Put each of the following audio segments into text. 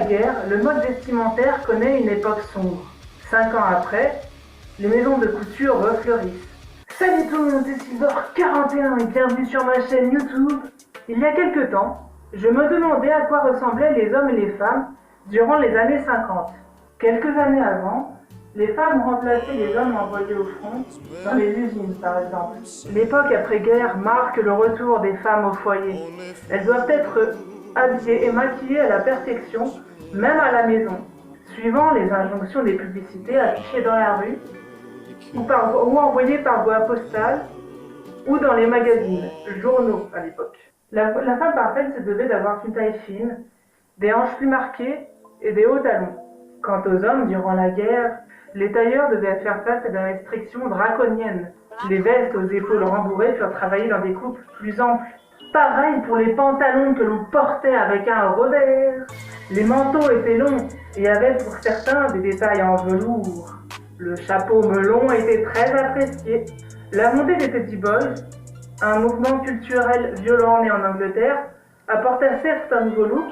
la guerre, le mode vestimentaire connaît une époque sombre. 5 ans après, les maisons de couture refleurissent. Salut tout le monde, c'est Silver41 et bienvenue sur ma chaîne YouTube. Il y a quelque temps, je me demandais à quoi ressemblaient les hommes et les femmes durant les années 50. Quelques années avant, les femmes remplaçaient les hommes envoyés au front, dans les usines par exemple. L'époque après-guerre marque le retour des femmes au foyer. Elles doivent être habillées et maquillées à la perfection, même à la maison, suivant les injonctions des publicités affichées dans la rue, ou envoyées par voie postale, ou dans les magazines, journaux à l'époque. La femme parfaite se devait d'avoir une taille fine, des hanches plus marquées et des hauts talons. Quant aux hommes, durant la guerre, les tailleurs devaient faire face à des restrictions draconiennes. Les vestes aux épaules rembourrées furent travaillées dans des coupes plus amples. Pareil pour les pantalons que l'on portait avec un revers. Les manteaux étaient longs et avaient pour certains des détails en velours. Le chapeau melon était très apprécié. La montée des Petty Boys, un mouvement culturel violent né en Angleterre, apporta certes un nouveau look,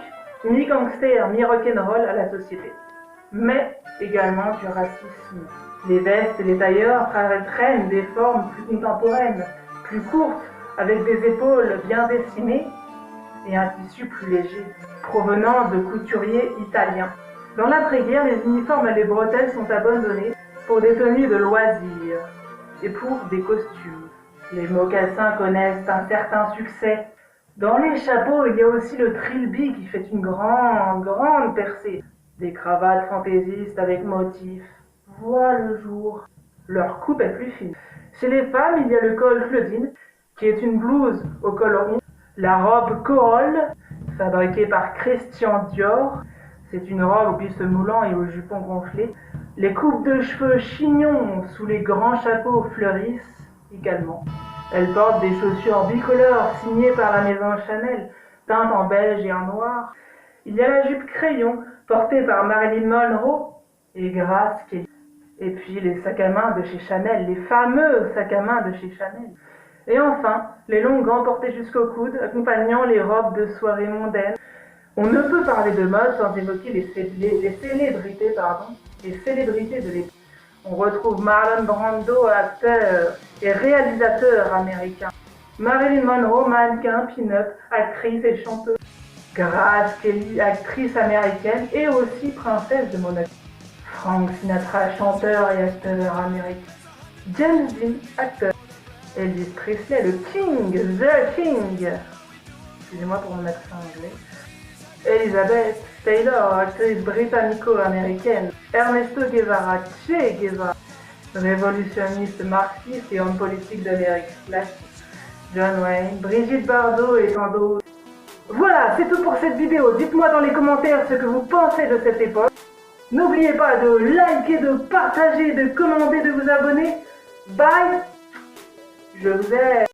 mi-gangster, mi-rock'n'roll à la société, mais également du racisme. Les vestes et les tailleurs prennent des formes plus contemporaines, plus courtes, avec des épaules bien dessinées et un tissu plus léger, provenant de couturiers italiens. Dans l'après-guerre, les uniformes et les bretelles sont abandonnés pour des tenues de loisirs et pour des costumes. Les mocassins connaissent un certain succès. Dans les chapeaux, il y a aussi le trilby qui fait une grande percée. Des cravates fantaisistes avec motifs voient le jour. Leur coupe est plus fine. Chez les femmes, il y a le col Claudine, qui est une blouse au col rond. La robe Corolle, fabriquée par Christian Dior. C'est une robe au buste moulant et au jupon gonflé. Les coupes de cheveux chignons sous les grands chapeaux fleurissent également. Elles portent des chaussures bicolores signées par la maison Chanel, teintes en beige et en noir. Il y a la jupe crayon, portée par Marilyn Monroe et Grace Kelly. Et puis les sacs à main de chez Chanel, les fameux sacs à main de chez Chanel. Et enfin, les longs gants portés jusqu'au coude, accompagnant les robes de soirée mondaines. On ne peut parler de mode sans évoquer les célébrités de l'époque. On retrouve Marlon Brando, acteur et réalisateur américain. Marilyn Monroe, mannequin, pin-up, actrice et chanteuse. Grace Kelly, actrice américaine et aussi princesse de Monaco. Frank Sinatra, chanteur et acteur américain. James Dean, acteur. Elvis Presley, le King, The King. Excusez-moi pour mon accent anglais. Elizabeth Taylor, actrice britannico-américaine. Ernesto Guevara, Che Guevara, révolutionniste marxiste et homme politique d'Amérique latine. John Wayne, Brigitte Bardot et tant d'autres. Voilà, c'est tout pour cette vidéo. Dites-moi dans les commentaires ce que vous pensez de cette époque. N'oubliez pas de liker, de partager, de commenter, de vous abonner. Bye. Je vous aime.